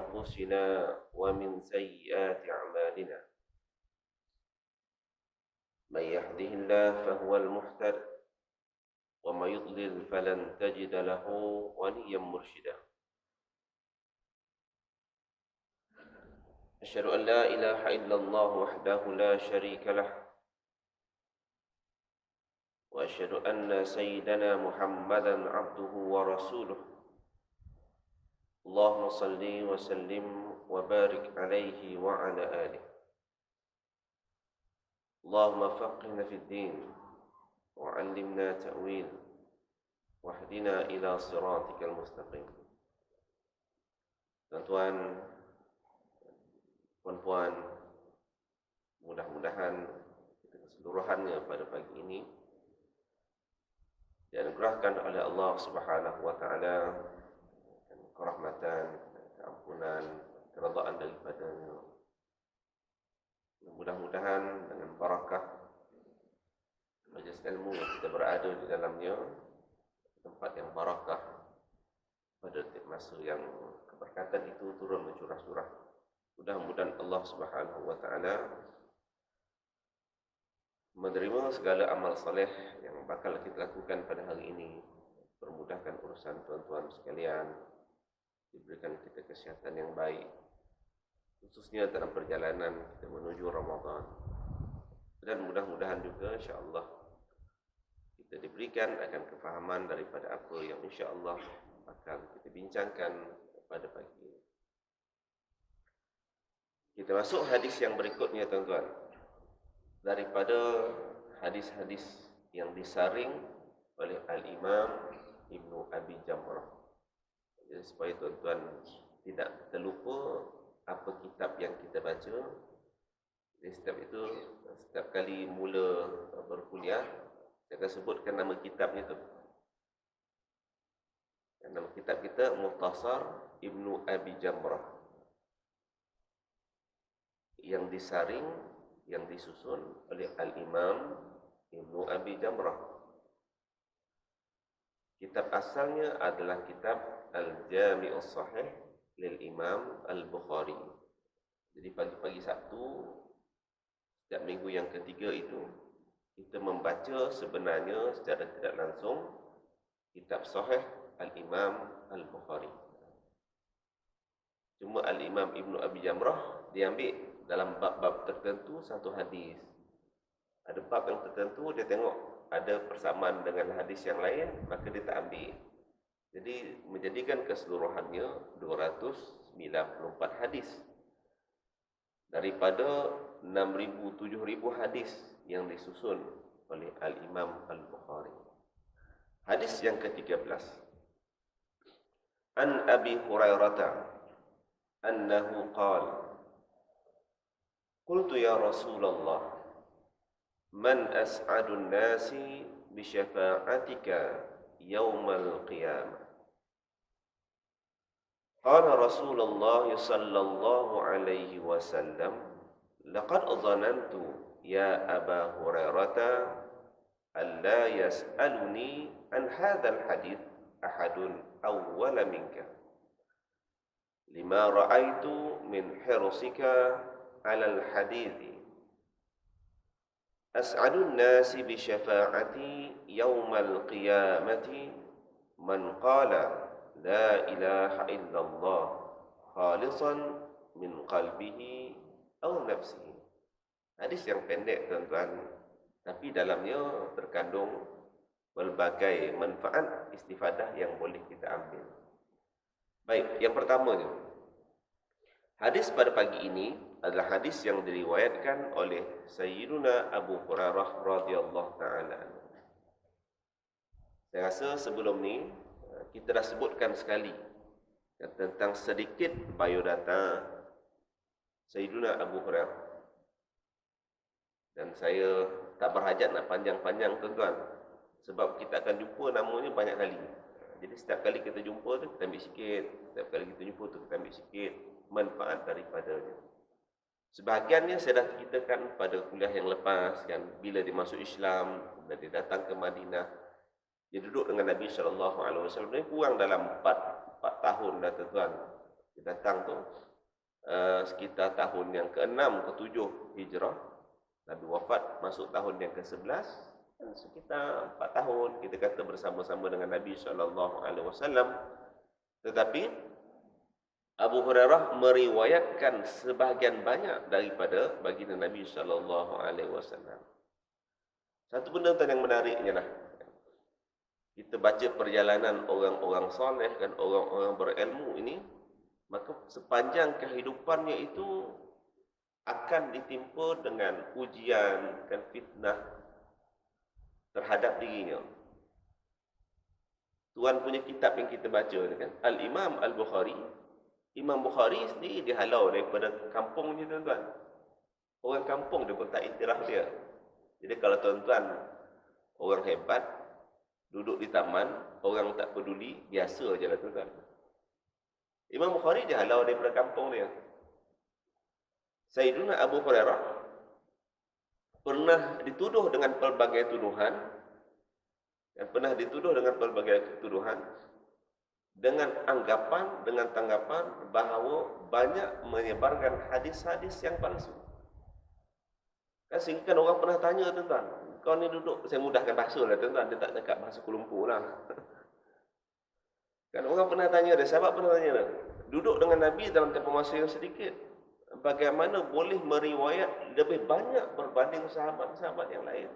أنفسنا ومن سيئات أعمالنا من يهده الله فهو المهتد ومن يضلل فلن تجد له وليا مرشدا أشهد أن لا إله إلا الله وحده لا شريك له وأشهد أن سيدنا محمدا عبده ورسوله اللهم صل وسلم وبارك عليه وعلى آله اللهم فقهنا في الدين وعلمنا تأويل واهدنا إلى صراطك المستقيم. Tuan-tuan, puan-puan, mudah-mudahan kita keseluruhannya pada pagi ini dianugerahkan oleh Allah Subhanahu wa taala kerahmatan, keampunan, keridaan daripadanya. Mudah-mudahan dengan barakah majlis ilmu yang kita berada di dalamnya, tempat yang barakah, pada masa yang keberkatan itu turun mencurah-curah. Mudah-mudahan Allah Subhanahu wa taala menerima segala amal soleh yang bakal kita lakukan pada hari ini, permudahkan urusan tuan-tuan sekalian, diberikan kita kesihatan yang baik, khususnya dalam perjalanan kita menuju Ramadan. Dan mudah-mudahan juga insya-Allah kita diberikan akan kefahaman daripada apa yang insya-Allah akan kita bincangkan pada pagi ini. Kita masuk hadis yang berikutnya, tuan-tuan. Daripada hadis-hadis yang disaring oleh Al-Imam Ibnu Abi Jamrah. Jadi supaya tuan-tuan tidak terlupa apa kitab yang kita baca. Jadi setiap kali mula berkuliah, saya akan sebutkan nama kitabnya tu. Dan nama kitab kita Mukhtasar Ibnu Abi Jamrah, yang disaring, yang disusun oleh Al-Imam Ibnu Abi Jamrah. Kitab asalnya adalah kitab Al-Jami'us Sahih lil Imam Al-Bukhari. Jadi pagi-pagi Sabtu, setiap minggu yang ketiga itu, kita membaca sebenarnya secara tidak langsung kitab Sahih Al-Imam Al-Bukhari. Cuma Al-Imam Ibnu Abi Jamrah diambil dalam bab-bab tertentu satu hadis. Ada bab yang tertentu dia tengok ada persamaan dengan hadis yang lain, maka dia tak ambil. Jadi menjadikan keseluruhannya 294 hadis daripada 6,000 7,000 hadis yang disusun oleh Al-Imam Al-Bukhari. Hadis yang ke-13. An Abi Hurairah annahu qala qultu ya Rasulullah man as'adun nasi bi syafa'atika yaumal qiyamah. Qala Rasulullah sallallahu alaihi wasallam laqad dhanantu ya Aba Hurairah alla yas'aluni an hadzal hadits ahadun awwala minka lima ra'aitu min hirsika 'ala al-hadithi. As'adun nasi bi syafa'ati yaumal qiyamati man qala la ilaha illallah khalisan min qalbihi aw nafsihi. Hadis yang pendek, tuan-tuan, tapi dalamnya terkandung berbagai manfaat istifadah yang boleh kita ambil. Baik, yang pertamanya, hadis pada pagi ini adalah hadis yang diriwayatkan oleh Sayyiduna Abu Hurairah radhiyallahu ta'ala. Saya rasa sebelum ni kita dah sebutkan sekali tentang sedikit biodata Sayyiduna Abu Hurairah. Dan saya tak berhajat nak panjang-panjang, tuan-tuan, sebab kita akan jumpa namanya banyak kali. Jadi setiap kali kita jumpa tu kita ambil sikit, setiap kali kita jumpa tu kita ambil sikit manfaat daripadanya. Sebahagiannya saya dah ceritakan pada kuliah yang lepas kan, bila dia masuk Islam, bila dia datang ke Madinah, dia duduk dengan Nabi SAW, dia kurang dalam 4 tahun dah, tuan-tuan. datang tu sekitar tahun yang ke-6 ke-7 Hijrah. Nabi wafat masuk tahun yang ke-11, sekitar 4 tahun kita kata bersama-sama dengan Nabi SAW. Tetapi Abu Hurairah meriwayatkan sebahagian banyak daripada baginda Nabi SAW. Satu benda yang menariknya lah, kita baca perjalanan orang-orang soleh dan orang-orang berilmu ini, maka sepanjang kehidupannya itu akan ditimpa dengan ujian dan fitnah terhadap dirinya. Tuan punya kitab yang kita baca kan, Al-Imam Al-Bukhari. Imam Bukhari sendiri dihalau daripada kampungnya tuan-tuan. Orang kampung dia pun tak iktiraf dia. Jadi kalau tuan-tuan orang hebat duduk di taman, orang tak peduli, biasa je lah tuan-tuan. Imam Bukhari dihalau daripada kampung dia. Sayyiduna Abu Hurairah pernah dituduh dengan pelbagai tuduhan, dengan anggapan, dengan tanggapan bahawa banyak menyebarkan hadis-hadis yang palsu. Kan sehingga orang pernah tanya tuan-tuan, kau ni duduk, saya mudahkan bahasa lah tuan-tuan, dia tak dekat bahasa Kuala Lumpur lah. Kan orang pernah tanya dia, sahabat pernah tanya dia, duduk dengan Nabi dalam tempoh masa yang sedikit, bagaimana boleh meriwayat lebih banyak berbanding sahabat-sahabat yang lain?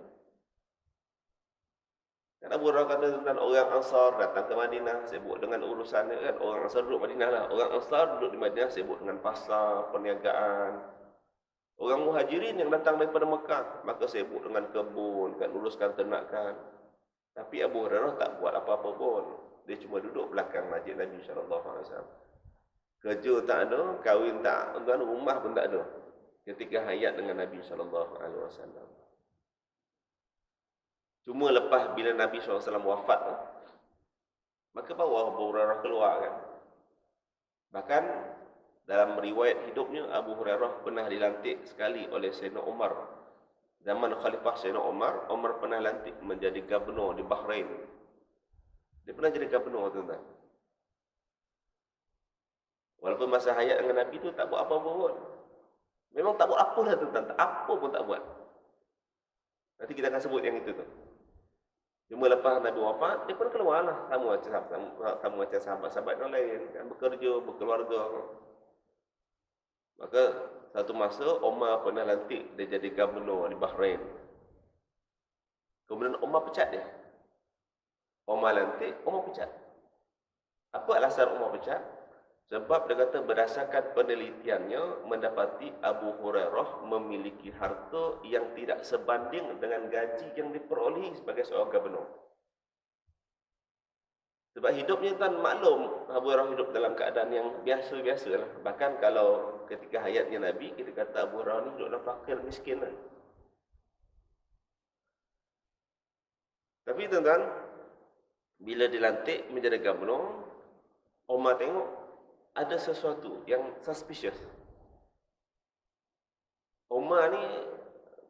Kan Abu Hurairah kata tentang orang Ansar datang ke Madinah, sibuk dengan urusannya kan. Orang Ansar duduk Madinah lah. Orang Ansar duduk di Madinah sibuk dengan pasar, perniagaan. Orang Muhajirin yang datang daripada Mekah, maka sibuk dengan kebun, kan, uruskan ternakan. Tapi Abu Hurairah tak buat apa-apa pun. Dia cuma duduk belakang masjid Nabi SAW. Kerja tak ada, kahwin tak, tuan, rumah pun tak ada. Ketika hayat dengan Nabi SAW. Cuma lepas bila Nabi SAW wafat, maka baru Abu Hurairah keluar kan. Bahkan dalam riwayat hidupnya, Abu Hurairah pernah dilantik sekali oleh Sayyidina Umar. Zaman Khalifah Sayyidina Umar, Umar pernah lantik menjadi gubernur di Bahrain. Dia pernah jadi gubernur tuan-tuan. Walaupun masa hayat dengan Nabi tu tak buat apa-apa pun. Memang tak buat apa lah tuan-tuan, apa pun tak buat. Nanti kita akan sebut yang itu tu. Cuma lepas Nabi wafat, dia pun keluar lah. Sama macam sahabat-sahabat yang lain. Kan, bekerja, berkeluarga. Maka satu masa, Umar pernah lantik dia jadi gubernur di Bahrain. Kemudian Umar pecat dia. Umar lantik, Umar pecat. Apa alasan Umar pecat? Sebab dia kata berdasarkan penelitiannya, mendapati Abu Hurairah memiliki harta yang tidak sebanding dengan gaji yang diperolehi sebagai seorang gubernur. Sebab hidupnya kan maklum, Abu Hurairah hidup dalam keadaan yang biasa-biasa lah. Bahkan kalau ketika hayatnya Nabi, kita kata Abu Hurairah ni hidup dalam fakir, miskin lah. Tapi tuan-tuan, bila dilantik menjadi gubernur, Umar tengok ada sesuatu yang suspicious. Umar ni,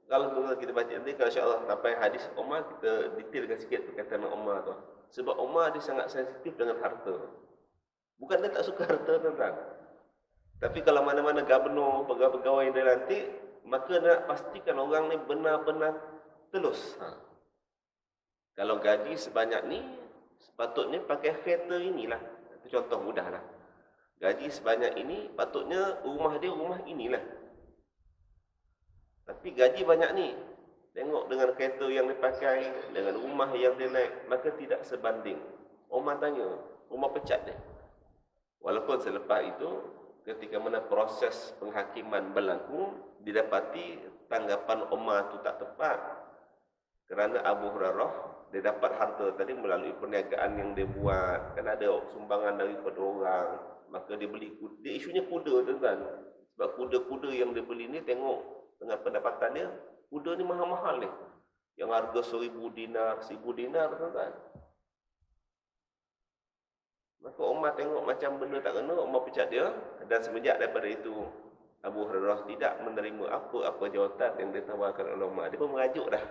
kalau kita baca nanti, kalau insyaAllah sampai hadis Umar, kita detailkan sikit perkataan Umar tu. Sebab Umar dia sangat sensitif dengan harta. Bukan dia tak suka harta tuan-tuan. Tapi kalau mana-mana gubernur, pegawai-pegawai yang dia lantik, maka dia nak pastikan orang ni benar-benar telus. Kalau gaji sebanyak ni, sepatutnya pakai kereta inilah. Itu contoh mudah lah. Gaji sebanyak ini, patutnya rumah dia rumah inilah. Tapi gaji banyak ni, tengok dengan kereta yang dipakai, dengan rumah yang dia naik, maka tidak sebanding. Umar tanya, Umar pecat dia. Walaupun selepas itu, ketika mana proses penghakiman berlaku, didapati tanggapan Umar itu tak tepat. Kerana Abu Hurairah, dia dapat harta tadi melalui perniagaan yang dia buat. Kan ada sumbangan daripada orang. Maka dia beli kuda. Dia isunya kuda tuan-tuan. Sebab kuda-kuda yang dia beli ni, tengok dengan pendapatan dia, kuda ni mahal-mahal ni. Yang harga 1,000 dinar, 1,000 dinar tuan-tuan. Maka Umar tengok macam benda tak kena, Umar pecat dia. Dan semenjak daripada itu, Abu Hurairah tidak menerima apa-apa jawatan yang ditawarkan oleh Umar. Dia pun merajuk dah.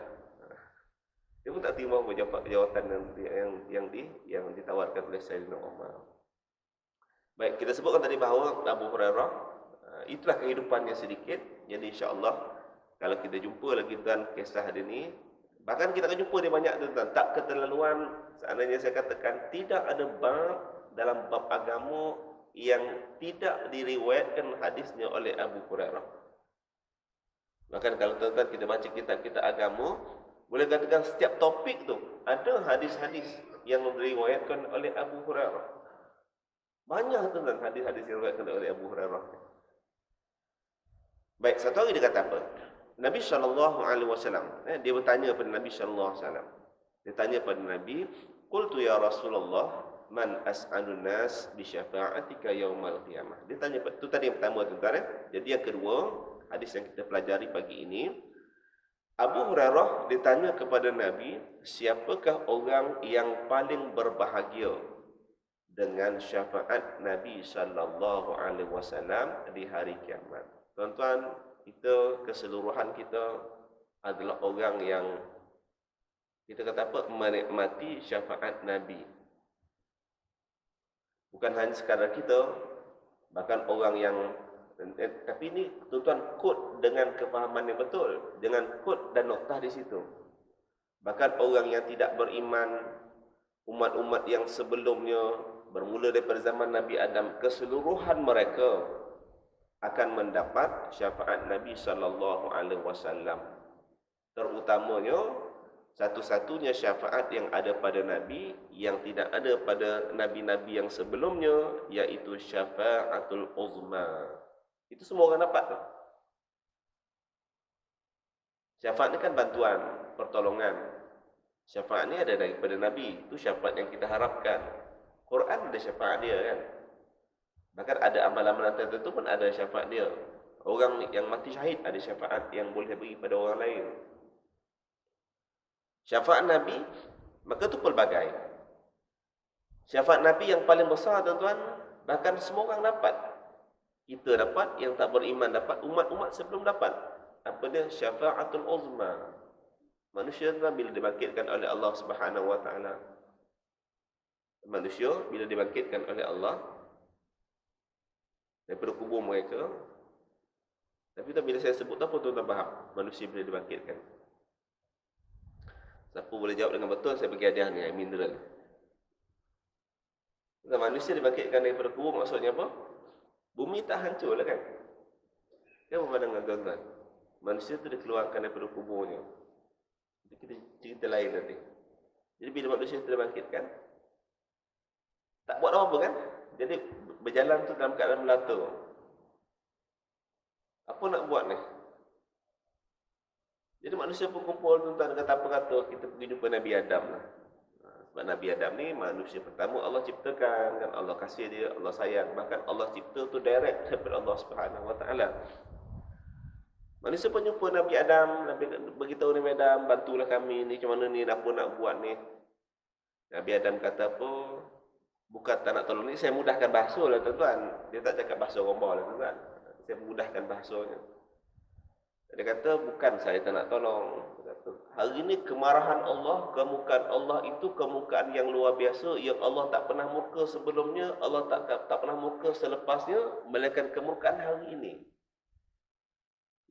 Dia pun tak terima apa jawatan yang ditawarkan oleh Sayyidina Umar. Baik, kita sebutkan tadi bahawa Abu Hurairah itulah kehidupannya sedikit. Jadi insya-Allah kalau kita jumpa lagi tuan kisah hari ini, bahkan kita akan jumpa dia banyak tuan. Tak keterlaluan, seandainya saya katakan tidak ada bab dalam bab agama yang tidak diriwayatkan hadisnya oleh Abu Hurairah. Bahkan kalau tuan-tuan kita baca kitab-kitab agama, boleh katakan setiap topik tu ada hadis-hadis yang diriwayatkan oleh Abu Hurairah. Banyak tuan-tuan hadis-hadis yang diriwayatkan oleh Abu Hurairah. Baik, satu hari dia kata apa? Nabi SAW, dia bertanya kepada Nabi SAW. Dia tanya kepada Nabi, "Qultu ya Rasulullah, man as'alun nas bi syafa'atika yaumal qiyamah." Dia tanya, itu tadi yang pertama tuan-tuan. Jadi yang kedua, hadis yang kita pelajari pagi ini, Abu Hurairah ditanya kepada Nabi, siapakah orang yang paling berbahagia dengan syafaat Nabi sallallahu alaihi wasallam di hari kiamat. Tuan-tuan, kita keseluruhan kita adalah orang yang kita kata apa, menikmati syafaat Nabi. Bukan hanya sekadar kita, bahkan orang yang tapi ini tuan-tuan kod dengan kefahaman yang betul, dengan kod dan noktah di situ. Bahkan orang yang tidak beriman, umat-umat yang sebelumnya bermula daripada zaman Nabi Adam, keseluruhan mereka akan mendapat syafaat Nabi sallallahu alaihi wasallam. Terutamanya satu-satunya syafaat yang ada pada Nabi yang tidak ada pada nabi-nabi yang sebelumnya, iaitu syafaatul uzma. Itu semua orang dapat tu. Syafaat ni kan bantuan, pertolongan. Syafaat ni ada daripada Nabi. Itu syafaat yang kita harapkan. Quran ada syafaat dia kan. Bahkan ada amalan-amalan tertentu pun ada syafaat dia. Orang yang mati syahid ada syafaat yang boleh beri pada orang lain. Syafaat Nabi, maka tu pelbagai. Syafaat Nabi yang paling besar tuan-tuan, bahkan semua orang dapat. Kita dapat, yang tak beriman dapat, umat-umat sebelum dapat. Apa dia? Syafa'atul uzma. Manusia bila dibangkitkan oleh Allah Subhanahu wa taala. Manusia bila dibangkitkan oleh Allah daripada kubur mereka. Tapi bila saya sebut apa tuan-tuan faham? Manusia bila dibangkitkan. Siapa boleh jawab dengan betul, saya bagi hadiah ni, mineral. Manusia dibangkitkan daripada kubur maksudnya apa? Bumi tak hancur lah kan? Kan pandangan tuan-tuan? Manusia tu dikeluarkan daripada kuburnya. Itu kita cerita lain nanti. Jadi bila manusia tu dibangkitkan, tak buat apa-apa kan? Jadi berjalan tu dalam keadaan melata. Apa nak buat ni? Jadi manusia pun kumpul tuan-tuan, kata apa kata, kita pergi jumpa Nabi Adam lah. Sebab Nabi Adam ni manusia pertama Allah ciptakan kan, Allah kasih dia, Allah sayang, bahkan Allah cipta tu direct daripada Allah Subhanahu wa taala. Manusia pun jumpa Nabi Adam, Nabi beritahu Nabi Adam, bantulah kami ni, macam mana ni, apa nak buat ni. Nabi Adam kata apa? Bukan tak nak tolong ni, saya mudahkan bahasa lah tuan-tuan. Dia tak cakap bahasa rombah lah tuan-tuan. Saya mudahkan bahasanya. Dia kata, bukan saya tak nak tolong. Dia kata, hari ini kemarahan Allah, kemurkaan Allah itu kemurkaan yang luar biasa, yang Allah tak pernah murka sebelumnya, Allah tak pernah murka selepasnya, melainkan kemurkaan hari ini.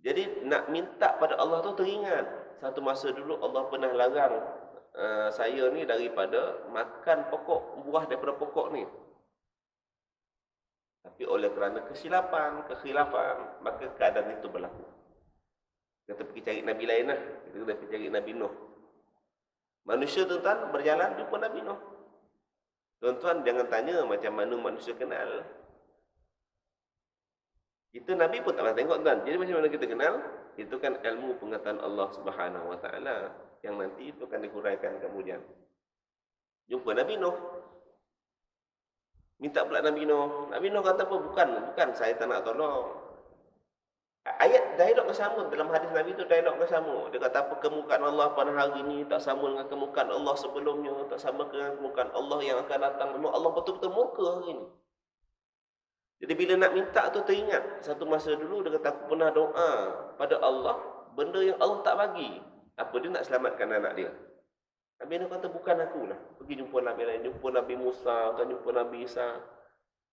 Jadi nak minta pada Allah tu teringat. Satu masa dulu Allah pernah larang saya ni daripada makan pokok, buah daripada pokok ni. Tapi oleh kerana kesilapan, kekhilafan, maka keadaan itu berlaku. Kita pergi cari Nabi lain lah. Kita kena pergi cari Nabi Nuh. Manusia tuan-tuan berjalan jumpa Nabi Nuh. Tuan-tuan jangan tanya macam mana manusia kenal. Itu Nabi pun tak pernah tengok tuan. Jadi macam mana kita kenal? Itu kan ilmu pengetahuan Allah Subhanahu wa taala yang nanti itu akan dihuraikan kemudian. Jumpa Nabi Nuh. Minta pula Nabi Nuh. Nabi Nuh kata apa? Bukan saya tak nak tolong. Ayat dialog ke sama dalam hadis Nabi itu, dialog ke sama. Dia kata apa, kemurkaan Allah pada hari ini tak sama dengan kemurkaan Allah sebelumnya, tak sama dengan kemurkaan Allah yang akan datang. Memang Allah betul-betul murka hari ini. Jadi bila nak minta tu teringat, satu masa dulu dia kata aku pernah doa pada Allah benda yang Allah tak bagi. Apa dia nak selamatkan anak dia? Nabi Nuh kata bukan akulah. Pergi jumpa Nabi lain, jumpa Nabi Musa, kan jumpa Nabi Isa.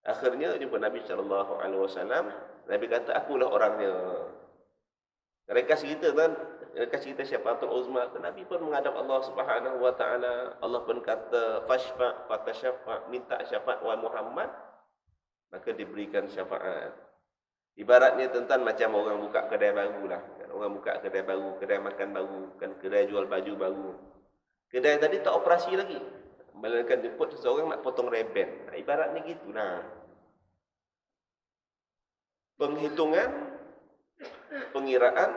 Akhirnya jumpa Nabi SAW. Nabi kata, akulah orangnya. Mereka cerita kan, mereka cerita syafaatul uzma. Nabi pun menghadap Allah Subhanahu wa taala. Allah pun kata, fashfa fatasyafa, minta syafaat wa Muhammad, maka diberikan syafaat. Ibaratnya tuan-tuan macam orang buka kedai baru lah. Orang buka kedai baru, kedai makan baru, kan kedai jual baju baru. Kedai tadi tak operasi lagi. Melainkan jemput seseorang nak potong reben. Ibaratnya gitu lah. Penghitungan, pengiraan,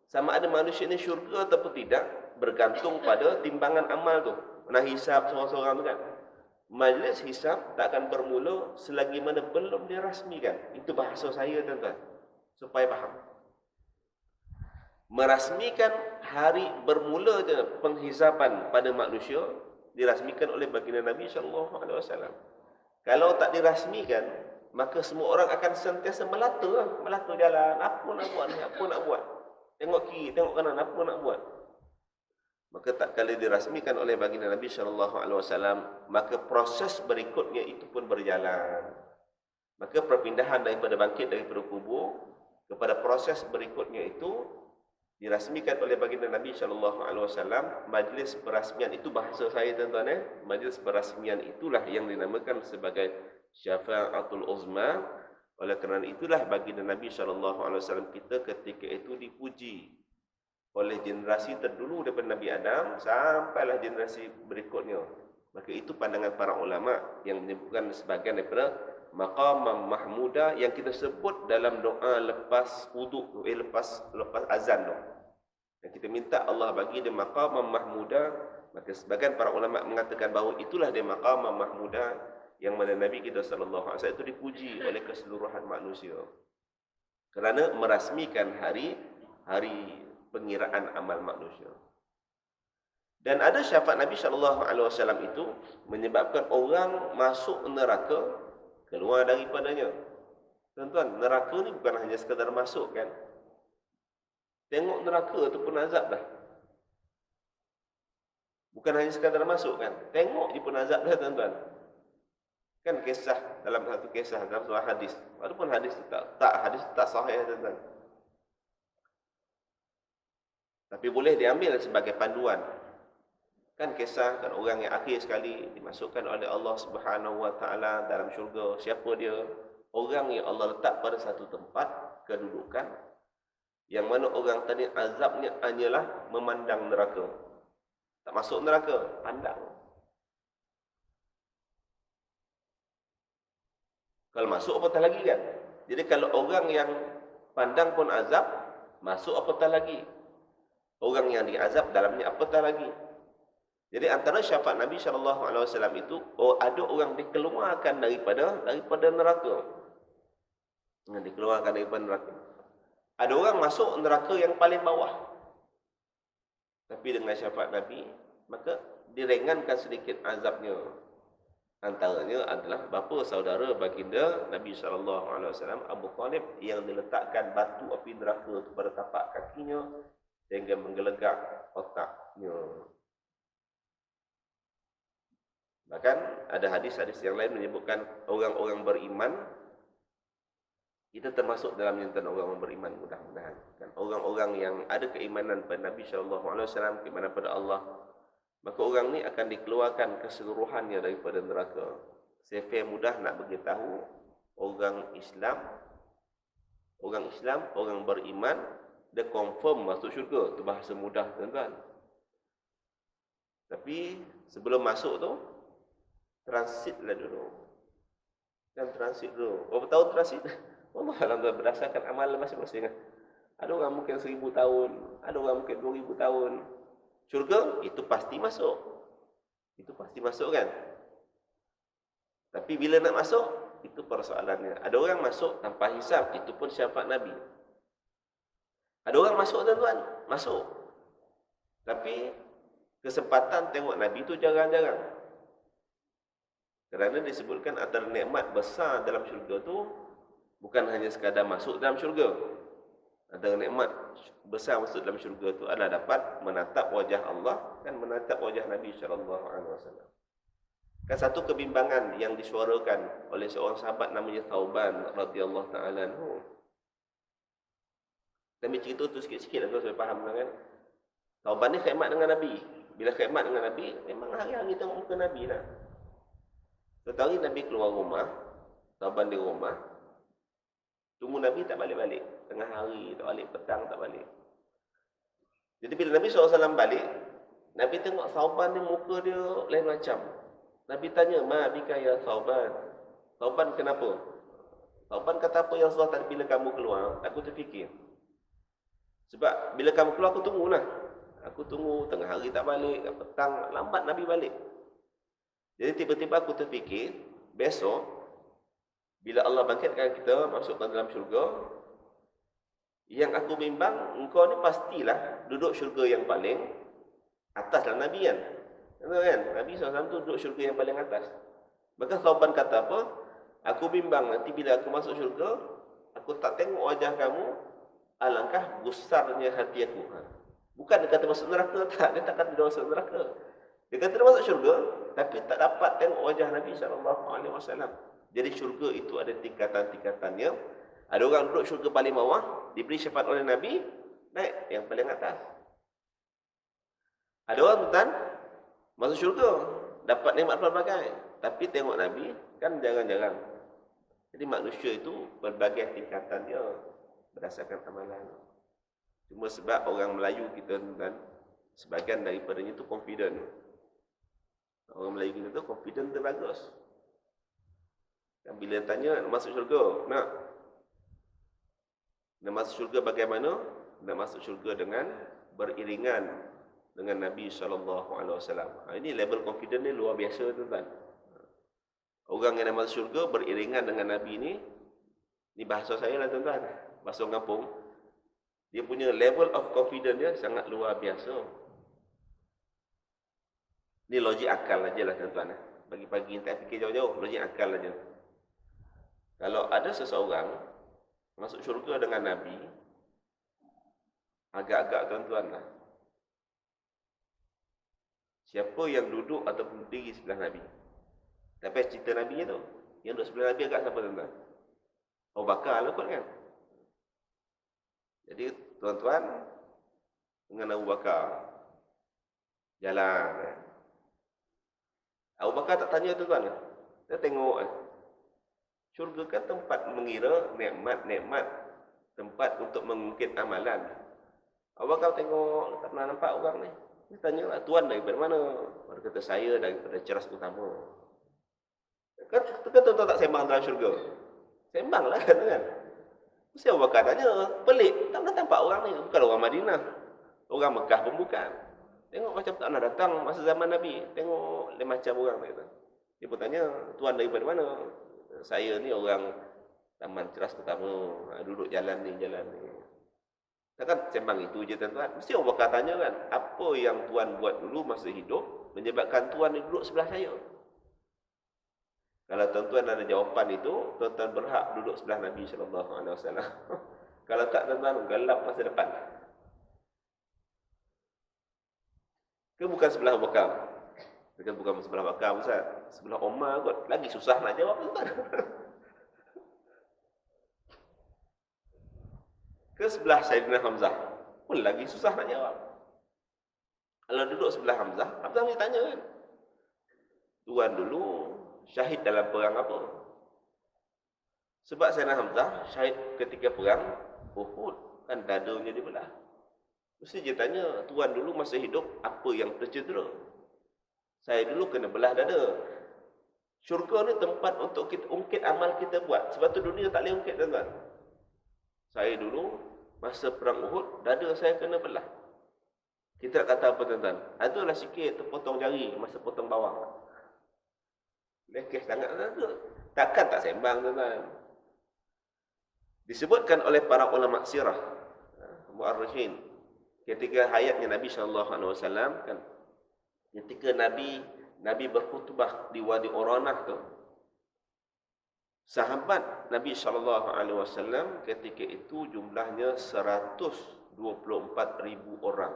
sama ada manusia ni syurga ataupun tidak, bergantung pada timbangan amal tu. Nak hisap seorang-seorang tu kan. Majlis hisap tak akan bermula selagi mana belum dirasmikan. Itu bahasa saya tuan-tuan, supaya faham. Merasmikan hari bermula penghisapan pada manusia dirasmikan oleh baginda Nabi SAW. Kalau tak dirasmikan, maka semua orang akan sentiasa melata jalan. Apa nak buat ni? Apa nak buat? Tengok kiri, tengok kanan, apa nak buat? Maka tak kala dirasmikan oleh baginda Nabi SAW, maka proses berikutnya itu pun berjalan. Maka perpindahan daripada bangkit daripada kubur kepada proses berikutnya itu dirasmikan oleh baginda Nabi SAW. Majlis perasmian itu bahasa saya tuan-tuan. Majlis perasmian itulah yang dinamakan sebagai syafaatul uzma. Oleh kerana itulah baginda Nabi SAW kita ketika itu dipuji oleh generasi terdulu daripada Nabi Adam sampailah generasi berikutnya. Maka itu pandangan para ulama yang menyebutkan sebahagian daripada maqam mahmuda yang kita sebut dalam doa lepas wuduk, lepas azan tu. Dan kita minta Allah bagi dia maqam mahmuda. Maka sebahagian para ulama mengatakan bahawa itulah dia maqam mahmuda yang mana Nabi kita sallallahu alaihi wasallam itu dipuji oleh keseluruhan manusia kerana merasmikan hari pengiraan amal manusia. Dan ada syafaat Nabi SAW itu menyebabkan orang masuk neraka keluar daripadanya. Tuan-tuan, neraka ni bukan hanya sekadar masuk kan. Tengok neraka tu pun azab dah. Bukan hanya sekadar masuk kan. Tengok je pun azab dah tuan-tuan. Kan kisah, dalam satu kisah, dalam sebuah hadis. Walaupun hadis itu hadis tak sahih tuan-tuan. Tapi boleh diambil sebagai panduan. Kan kisah kan orang yang akhir sekali dimasukkan oleh Allah Subhanahu wa taala dalam syurga. Siapa dia? Orang yang Allah letak pada satu tempat kedudukan yang mana orang tadi azabnya hanyalah memandang neraka. Tak masuk neraka, pandang. Kalau masuk apatah lagi kan. Jadi kalau orang yang pandang pun azab, masuk apatah lagi. Orang yang diazab dalamnya apatah lagi. Jadi antara syafaat Nabi SAW itu, ada orang dikeluarkan daripada neraka. Dikeluarkan daripada neraka. Ada orang masuk neraka yang paling bawah. Tapi dengan syafaat Nabi, maka diringankan sedikit azabnya. Antaranya adalah bapa saudara baginda Nabi SAW, Abu Talib, yang diletakkan batu api neraka pada tapak kakinya sehingga menggelegak otaknya. Bahkan ada hadis-hadis yang lain menyebutkan orang-orang beriman, kita termasuk dalam jantan orang beriman mudah-mudahan. Kan orang-orang yang ada keimanan pada Nabi SAW, keimanan pada Allah, maka orang ni akan dikeluarkan keseluruhannya daripada neraka. Saya mudah nak beritahu orang Islam, orang beriman, dia confirm masuk syurga. Itu bahasa mudah tuan-tuan. Tapi sebelum masuk tu, transitlah dulu. Dan transit dulu. Berapa tahun transit? Allah Alhamdulillah berdasarkan amalan masing-masing. Ada orang mungkin 1000 tahun, ada orang mungkin 2000 tahun. Syurga, itu pasti masuk. Itu pasti masuk kan? Tapi bila nak masuk, itu persoalannya. Ada orang masuk tanpa hisab, itu pun syafaat Nabi. Ada orang masuk tuan-tuan, masuk. Tapi kesempatan tengok Nabi itu jarang-jarang. Kerana disebutkan antara nikmat besar dalam syurga tu bukan hanya sekadar masuk dalam syurga. Antara nikmat besar masuk dalam syurga tu adalah dapat menatap wajah Allah dan menatap wajah Nabi SAW. Kan satu kebimbangan yang disuarakan oleh seorang sahabat namanya Thauban radhiyallahu taala anhu. Kami cerita tu sikit-sikit lah, supaya faham kan. Thauban ni khidmat dengan Nabi. Bila khidmat dengan Nabi, memang hari-hari tengok muka Nabi lah. Satu hari Nabi keluar rumah, Thauban di rumah, tunggu Nabi tak balik-balik. Tengah hari tak balik, petang tak balik. Jadi bila Nabi SAW balik, Nabi tengok Thauban ni muka dia lain macam. Nabi tanya, "Ma bika ya Thauban?" Thauban kenapa? Thauban kata, "Apa yang Rasulullah tadi bila kamu keluar, aku terfikir. Sebab bila kamu keluar aku tunggulah. Aku tunggu tengah hari tak balik, petang lambat Nabi balik. Jadi tiba-tiba aku terfikir, besok bila Allah bangkitkan kita masuk ke dalam syurga, yang aku bimbang engkau ni pastilah duduk syurga yang paling atas lah Nabi kan. Kan? Nabi SAW tu duduk syurga yang paling atas. Maka Thauban kata apa? Aku bimbang nanti bila aku masuk syurga, aku tak tengok wajah kamu, alangkah besarnya hati aku. Bukan dia kata masuk neraka, tak. Dia tak kata dia masuk neraka. Dia kata dia masuk syurga, tapi tak dapat tengok wajah Nabi SAW. Jadi syurga itu ada tingkatan-tingkatannya. Ada orang duduk syurga paling bawah, diberi syafaat oleh Nabi, naik yang paling atas. Ada orang tuan masuk syurga, dapat nikmat pelbagai, tapi tengok Nabi kan jarang-jarang. Jadi manusia itu berbagai tingkatannya berdasarkan amalan. Cuma sebab orang Melayu kita tuan, sebagian daripadanya itu confident. Orang Melayu kita tu confident tu bagus. Dan bila tanya masuk syurga, nak masuk syurga bagaimana? Nak masuk syurga dengan beriringan dengan Nabi SAW. Ini level confident ni luar biasa tuan-tuan. Orang yang nak masuk syurga beriringan dengan Nabi ni bahasa saya lah tuan-tuan, bahasa orang kampung. Dia punya level of confidence dia sangat luar biasa. Ni logik akal aja lah tuan-tuan. Pagi-pagi tak fikir jauh-jauh, logik akal aja. Kalau ada seseorang masuk syurga dengan Nabi, agak-agak tuan-tuan lah, siapa yang duduk ataupun berdiri sebelah Nabi? Tapi cerita Nabi tu, yang duduk sebelah Nabi agak siapa tuan-tuan? Abu Bakar lah kot kan. Jadi tuan-tuan dengan Abu Bakar jalan kan. Abu Bakar tak tanya tuan-tuan. Dia tengok syurga kan tempat mengira nikmat-nikmat, tempat untuk mengungkit amalan. Abu Bakar tengok, tak pernah nampak orang ni. Dia tanya lah, "Tuan daripada mana?" Dia kata, "Saya daripada Ceras Utama." Kan tuan-tuan tak sembang dalam syurga? Sembang lah kan. Mesti Abu Bakar tanya, pelik, tak pernah nampak orang ni. Bukan orang Madinah, orang Mekah pun bukan. Tengok macam tak pernah datang masa zaman Nabi. Tengok lain macam orang ni. Dia pun tanya, "Tuan daripada mana?" "Saya ni orang Taman Ceras Utama, duduk jalan ni. Takkan sembang itu je tuan-tuan. Mesti Abu Bakar tanya kan, apa yang tuan buat dulu masa hidup menyebabkan tuan ni duduk sebelah saya? Kalau tuan-tuan ada jawapan itu, tuan-tuan berhak duduk sebelah Nabi SAW. Kalau tak, tuan-tuan gelap masa depan. Ke bukan sebelah Abu Bakar? Bukan sebelah Abu Bakar, Ustaz. Sebelah Omar kot. Lagi susah nak jawab, tuan-tuan. Ke sebelah Sayyidina Hamzah, pun lagi susah nak jawab. Kalau duduk sebelah Hamzah, Hamzah ni tanya kan, "Tuan dulu syahid dalam perang apa?" Sebab Sayyidina Hamzah syahid ketika perang Uhud, kan dadanya dibelah. Mesti dia tanya, "Tuan dulu masa hidup apa yang tercedera?" "Saya dulu kena belah dada." Syurga ni tempat untuk kita ungkit amal kita buat. Sebab tu dunia tak boleh ungkit, tuan-tuan. Saya dulu masa perang Uhud, dada saya kena belah. Kita nak kata apa, tuan-tuan? Adalah sikit terpotong jari masa potong bawang. Lekeh sangat, tuan-tuan. Takkan tak sembang, tuan-tuan. Disebutkan oleh para ulama sirah, mu'arrikhin, ketika hayatnya Nabi SAW, kan, ketika Nabi berkhutbah di Wadi Uranah tu, sahabat Nabi SAW ketika itu jumlahnya 124,000 orang.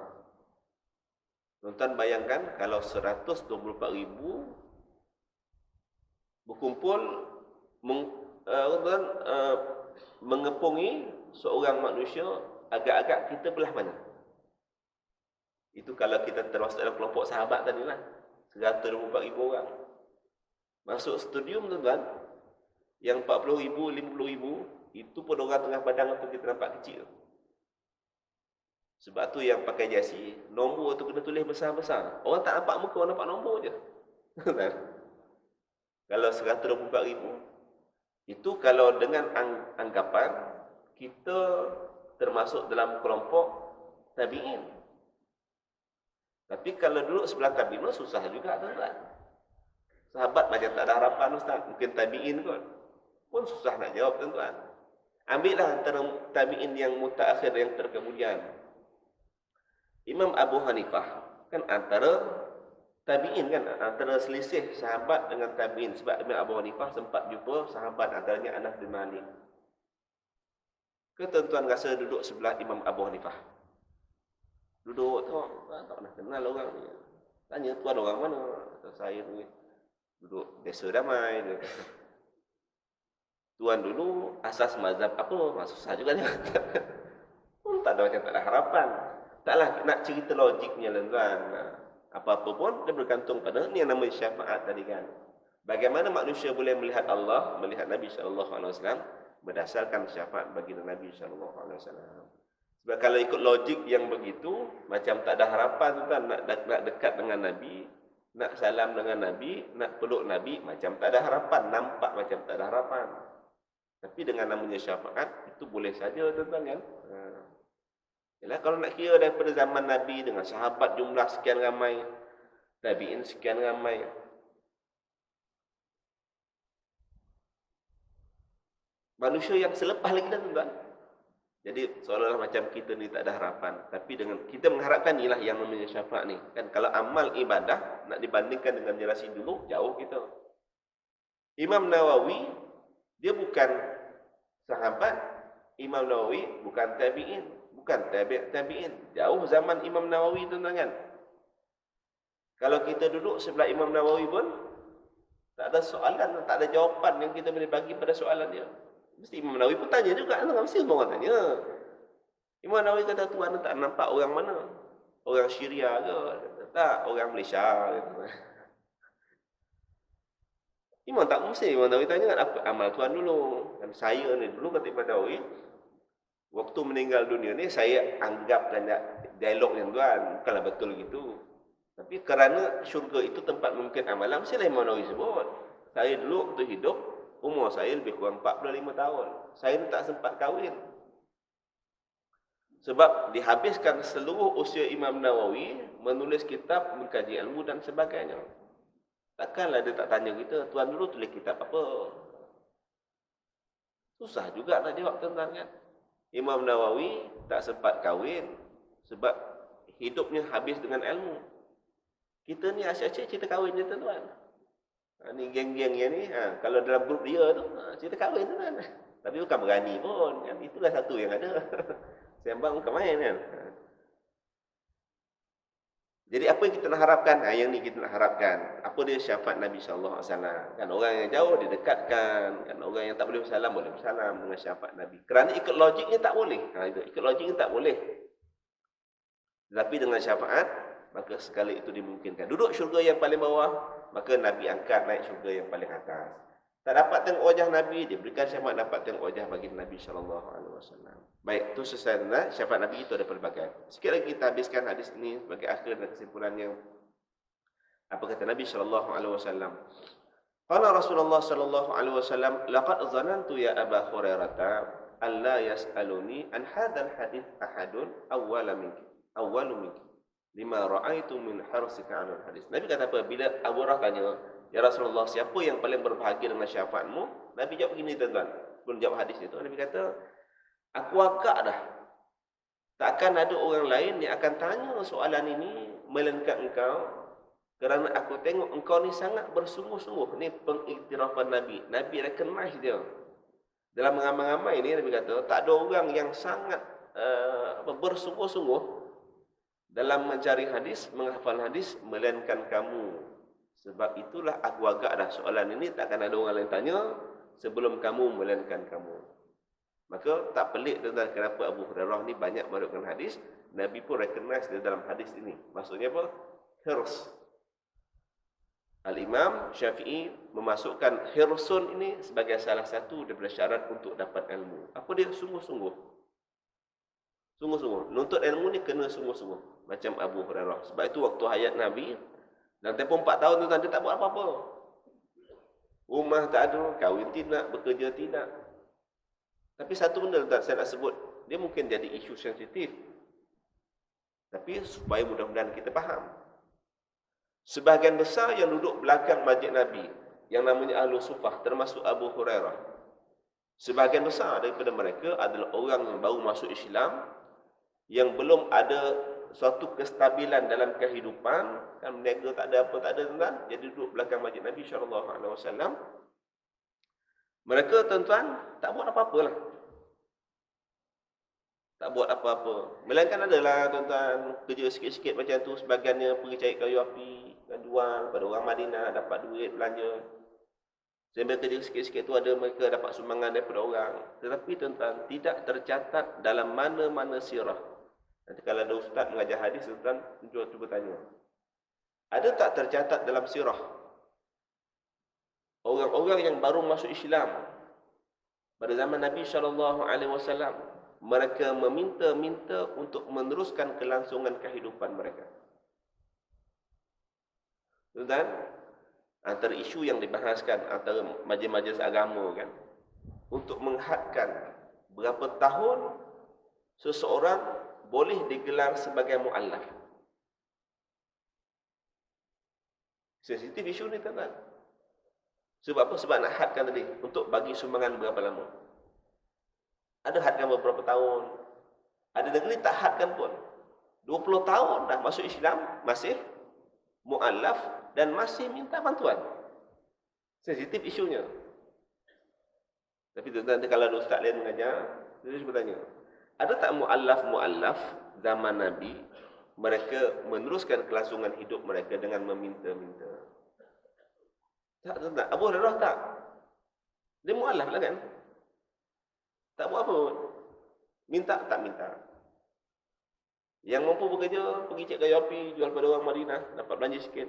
Tuan-tuan bayangkan kalau 124,000 berkumpul mengepungi seorang manusia, agak-agak kita belah mana. Itu kalau kita termasuk dalam kelompok sahabat tadilah, 124,000 orang. Masuk stadium tuan-tuan, yang 40,000, 50,000, itu pun orang tengah padang tu kita nampak kecil. Sebab tu yang pakai jersey, nombor tu kena tulis besar-besar. Orang tak nampak muka, orang nampak nombor je. Kalau 124,000, itu kalau dengan anggapan, kita termasuk dalam kelompok tabi'in. Tapi kalau duduk sebelah tabi'in, susah juga tuan-tuan. Sahabat macam tak ada harapan Ustaz, mungkin tabi'in kot. Pun susah nak jawab tuan-tuan. Ambillah antara tabi'in yang mutaakhir, yang terkemudian. Imam Abu Hanifah kan antara tabi'in kan, antara selisih sahabat dengan tabi'in. Sebab Imam Abu Hanifah sempat jumpa sahabat, antaranya Anas bin Malik. Ke tuan-tuan rasa duduk sebelah Imam Abu Hanifah? Duduk tengok, tak pernah kenal orang ni. Tanya tuan orang mana? Kata saya ni duduk desa damai. Tuan dulu asas mazhab apa? Susah juga ni. Pun tak ada, macam tak ada harapan. Taklah nak cerita logiknya tuan. Apa-apa pun dia bergantung pada ni yang namanya syafaat tadi kan. Bagaimana manusia boleh melihat Allah, melihat Nabi SAW berdasarkan syafaat baginda Nabi SAW. Sebab kalau ikut logik yang begitu, macam tak ada harapan tuan, nak dekat dengan Nabi, nak salam dengan Nabi, nak peluk Nabi, macam tak ada harapan, nampak macam tak ada harapan. Tapi dengan namanya syafaat, itu boleh saja tuan-tuan kan. Yalah, kalau nak kira daripada zaman Nabi dengan sahabat jumlah sekian ramai, tabi'in sekian ramai, manusia yang selepas lagi dah tuan-tuan. Jadi seolah-olah macam kita ni tak ada harapan. Tapi dengan kita mengharapkan inilah yang namanya syafaat ni. Kan kalau amal ibadah nak dibandingkan dengan generasi dulu, jauh kita. Imam Nawawi dia bukan sahabat, Imam Nawawi bukan tabi'in, bukan tabi'in. Jauh zaman Imam Nawawi tuan-tuan kan. Kalau kita duduk sebelah Imam Nawawi pun tak ada soalan, tak ada jawapan yang kita boleh bagi pada soalan dia. Mesti Imam Nawawi pun tanya juga, mesti semua orang tanya. Imam Nawawi kata, tuan tak nampak orang mana? Orang Syria ke? Tak, orang Malaysia. Imam tak mesti, Imam Nawawi tanya, apa amal tuan dulu? Dan saya ni dulu kata Imam Nawawi, waktu meninggal dunia ni saya anggap dan dialog yang tuan, bukanlah betul gitu. Tapi kerana syurga itu tempat mungkin amalan, mestilah Imam Nawawi sebut. Saya dulu waktu hidup, umur saya lebih kurang 45 tahun. Saya ni tak sempat kahwin. Sebab dihabiskan seluruh usia Imam Nawawi menulis kitab, mengkaji ilmu dan sebagainya. Takkanlah dia tak tanya kita, tuan dulu tulis kitab apa? Susah juga nak jawab tuan kan. Imam Nawawi tak sempat kahwin sebab hidupnya habis dengan ilmu. Kita ni asyik-asyik cerita kahwin je tuan. Ni geng-gengnya ni, kalau dalam grup dia tu, cerita kahwin tu kan. Tapi bukan berani pun, kan? Itulah satu yang ada. Sembang bukan main kan. Jadi apa yang kita nak harapkan? Yang ni kita nak harapkan. Apa dia syafaat Nabi SAW? Kan orang yang jauh didekatkan, kan orang yang tak boleh bersalam boleh bersalam dengan syafaat Nabi. Kerana ikut logiknya tak boleh. Ikut logiknya tak boleh. Tapi dengan syafaat, maka segala itu dimungkinkan. Duduk syurga yang paling bawah, maka Nabi angkat naik syurga yang paling atas. Tak dapat tengok wajah Nabi, diberikan syafaat dapat tengok wajah bagi Nabi SAW. Baik, itu selesai syafaat Nabi itu ada pelbagai. Sikit lagi kita habiskan hadis ini sebagai akhir dan kesimpulannya. Apa kata Nabi SAW? Qala Rasulullah SAW, laqad zanantu ya Aba Hurairah an la yas'aluni an hadzal hadits ahadun awwalu minki. Lima ra'aitu min harsika 'alal hadis. Nabi kata apa? Bila Abu Hurairah tanya, "Ya Rasulullah, siapa yang paling berbahagia dengan syafaatmu?" Nabi jawab begini tuan-tuan. Sebelum jawab hadis itu, Nabi kata, "Aku agak dah. Takkan ada orang lain yang akan tanya soalan ini melainkan engkau, kerana aku tengok engkau ni sangat bersungguh-sungguh." Ini pengiktirafan Nabi. Nabi recognize dia. Dalam mengamai-amai ini Nabi kata, tak ada orang yang sangat bersungguh-sungguh dalam mencari hadis, menghafal hadis, melainkan kamu. Sebab itulah aku agak dah soalan ini takkan ada orang lain tanya sebelum kamu melainkan kamu. Maka tak pelik tentang kenapa Abu Hurairah ni banyak meriwayatkan hadis. Nabi pun recognize dia dalam hadis ini. Maksudnya apa? Hirs. Al-Imam Syafi'i memasukkan hirsun ini sebagai salah satu daripada syarat untuk dapat ilmu. Apa dia? Sungguh-sungguh. Sungguh-sungguh. Nuntut ilmu ni kena sungguh-sungguh. Macam Abu Hurairah. Sebab itu waktu hayat Nabi, dalam tempoh 4 tahun tu dia tak buat apa-apa. Rumah tak ada, kahwin tidak, bekerja tidak. Tapi satu benda tak saya nak sebut, dia mungkin jadi isu sensitif. Tapi supaya mudah-mudahan kita faham. Sebahagian besar yang duduk belakang masjid Nabi, yang namanya Ahlu Sufah, termasuk Abu Hurairah. Sebahagian besar daripada mereka adalah orang yang baru masuk Islam, yang belum ada suatu kestabilan dalam kehidupan, kan berniaga tak ada apa, tak ada tuan, jadi duduk belakang masjid Nabi SAW. Mereka tuan-tuan tak buat apa-apa lah. Tak buat apa-apa. Melainkan adalah tuan-tuan kerja sikit-sikit macam tu, sebagiannya pergi cari kayu api, dan jual pada orang Madinah, dapat duit belanja. Sambil kerja sikit-sikit tu ada mereka dapat sumbangan daripada orang. Tetapi tuan-tuan tidak tercatat dalam mana-mana sirah. Nanti kalau ada ustaz mengajar hadis, tuan-tuan cuba tanya. Ada tak tercatat dalam sirah orang-orang yang baru masuk Islam pada zaman Nabi SAW, mereka meminta-minta untuk meneruskan kelangsungan kehidupan mereka. Dan antara isu yang dibahaskan antara majlis-majlis agama kan, untuk menghadkan berapa tahun seseorang boleh digelar sebagai mu'allaf. Sensitif isu ni tuan-tuan. Sebab apa? Sebab nak hadkan tadi, untuk bagi sumbangan berapa lama. Ada hadkan beberapa tahun. Ada negeri tak hadkan pun. 20 tahun dah masuk Islam, masih mu'allaf dan masih minta bantuan. Sensitif isunya. Tapi tuan-tuan, kalau ada ustaz lain mengajar, saya cuba tanya. Ada tak mu'allaf zaman Nabi, mereka meneruskan kelangsungan hidup mereka dengan meminta-minta? Tak, tuan-tuan. Abu Hurairah tak. Dia mu'allaf lah kan. Tak buat apa pun. Minta, tak minta. Yang mampu bekerja, pergi cek kayu api, jual pada orang Madinah, dapat belanja sikit.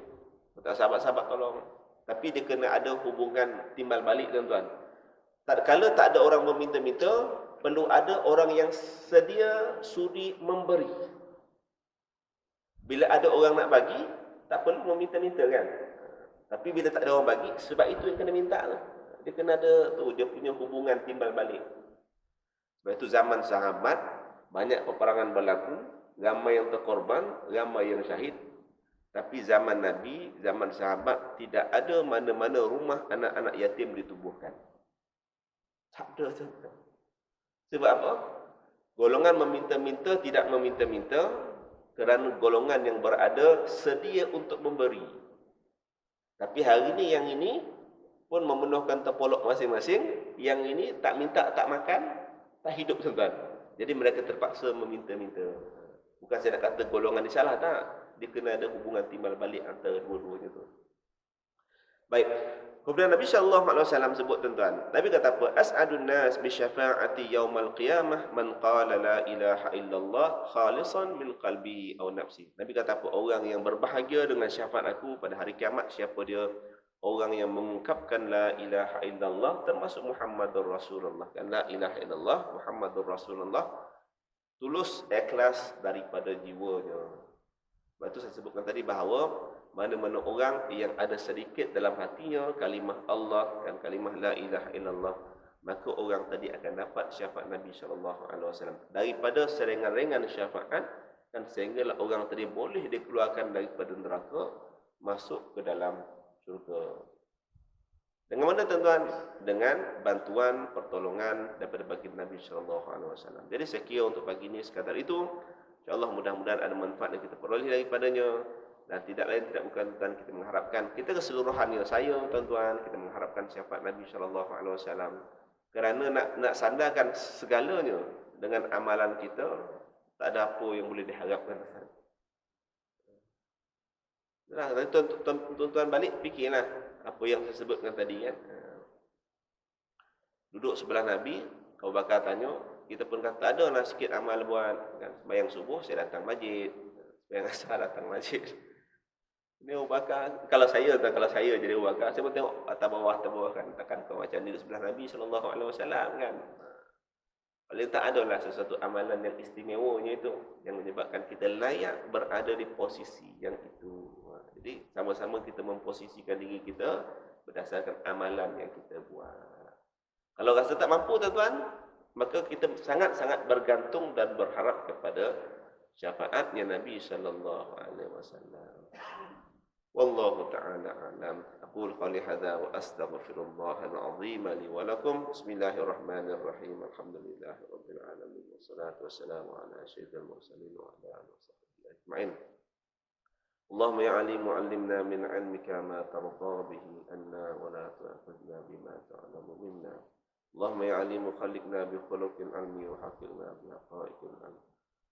Minta sahabat-sahabat tolong. Tapi dia kena ada hubungan timbal balik, tuan-tuan. Kalau tak ada orang meminta-minta, perlu ada orang yang sedia sudi memberi. Bila ada orang nak bagi, tak perlu meminta-minta kan. Tapi bila tak ada orang bagi, sebab itu yang kena minta lah. Dia kena ada tu, dia punya hubungan timbal balik. Sebab itu zaman sahabat, banyak peperangan berlaku, ramai yang terkorban, ramai yang syahid. Tapi zaman Nabi, zaman sahabat, tidak ada mana-mana rumah anak-anak yatim ditubuhkan. Tak ada. Sebab apa? Golongan meminta-minta tidak meminta-minta, kerana golongan yang berada sedia untuk memberi. Tapi hari ini yang ini pun memenuhkan terpolok masing-masing, yang ini tak minta, tak makan, tak hidup tuan-tuan. Jadi mereka terpaksa meminta-minta. Bukan saya nak kata golongan ni salah, tak. Dia kena ada hubungan timbal balik antara dua-duanya tu. Baik. Kemudian Nabi SAW sebut tuan-tuan. Nabi kata apa? As'adun nas bi syafa'ati yaumal qiyamah man qala la ilaha illallah khalisan min qalbi aw nafsi. Nabi kata apa? Orang yang berbahagia dengan syafaat aku pada hari kiamat, siapa dia? Orang yang mengungkapkan la ilaha illallah, termasuk Muhammadur Rasulullah. Kan la ilaha illallah Muhammadur Rasulullah, tulus ikhlas daripada jiwanya. Sebab itu saya sebutkan tadi bahawa mana-mana orang yang ada sedikit dalam hatinya kalimah Allah dan kalimah la ilaha illallah, maka orang tadi akan dapat syafaat Nabi SAW. Daripada serengan-rengan syafaat, dan sehinggalah orang tadi boleh dikeluarkan daripada neraka, masuk ke dalam syurga. Dengan mana tuan-tuan? Dengan bantuan, pertolongan daripada baginda Nabi SAW. Jadi saya kira untuk pagi ini sekadar itu. InsyaAllah mudah-mudahan ada manfaat yang kita peroleh daripadanya. Dan tidak lain tidak bukan tuan, kita mengharapkan, kita keseluruhannya, saya tuan-tuan, kita mengharapkan syafaat Nabi SAW. Kerana nak sandarkan segalanya dengan amalan kita, tak ada apa yang boleh diharapkan. Nah, tuan-tuan balik fikirlah apa yang saya sebutkan tadi kan. Duduk sebelah Nabi, Abu Bakar tanya, kita pun kata ada lah sikit amal buat kan. Sembahyang subuh saya datang masjid, sembahyang asar datang masjid. Ini Abu Bakar, kalau saya jadi Abu Bakar, saya pun tengok atas bawah kan, takkan kau macam ni sebelah Nabi SAW kan. Paling tak adalah sesuatu amalan yang istimewanya itu yang menyebabkan kita layak berada di posisi yang itu. Jadi sama-sama kita memposisikan diri kita berdasarkan amalan yang kita buat. Kalau rasa tak mampu tuan-tuan, maka kita sangat-sangat bergantung dan berharap kepada syafaatnya Nabi sallallahu alaihi wasallam. Wallahu ta'ala a'lam. Aqul qali hadza wa astaghfirullah al-'azim li wa lakum. Bismillahirrahmanirrahim. Alhamdulillahi rabbil alamin. Wassalatu wassalamu ala sayyidil mursalin wa ala alihi washabbihi ajma'in. Allahumma ya 'alim 'allimna min 'ilmika ma tarda bihi anna wa la tu'akhidhna bima ta'lamu minna. Allahumma ya 'alim khalliqna bi khuluqil 'ilmi wa haqqina bi haqa'iqil 'ilm.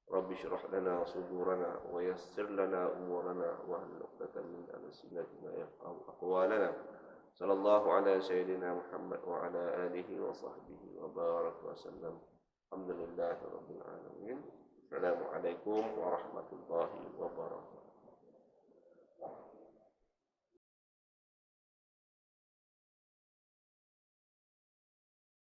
Rabbi syrah lana sudurana wa yassir lana umurana wa hlul 'uqdatam min alsinatina yafqahu aqwalana. Sallallahu ala sayyidina Muhammad wa ala alihi wa sahbihi wa baraka wa sallam. Alhamdulillahi rabbil alamin. Assalamualaikum warahmatullahi wabarakatuh.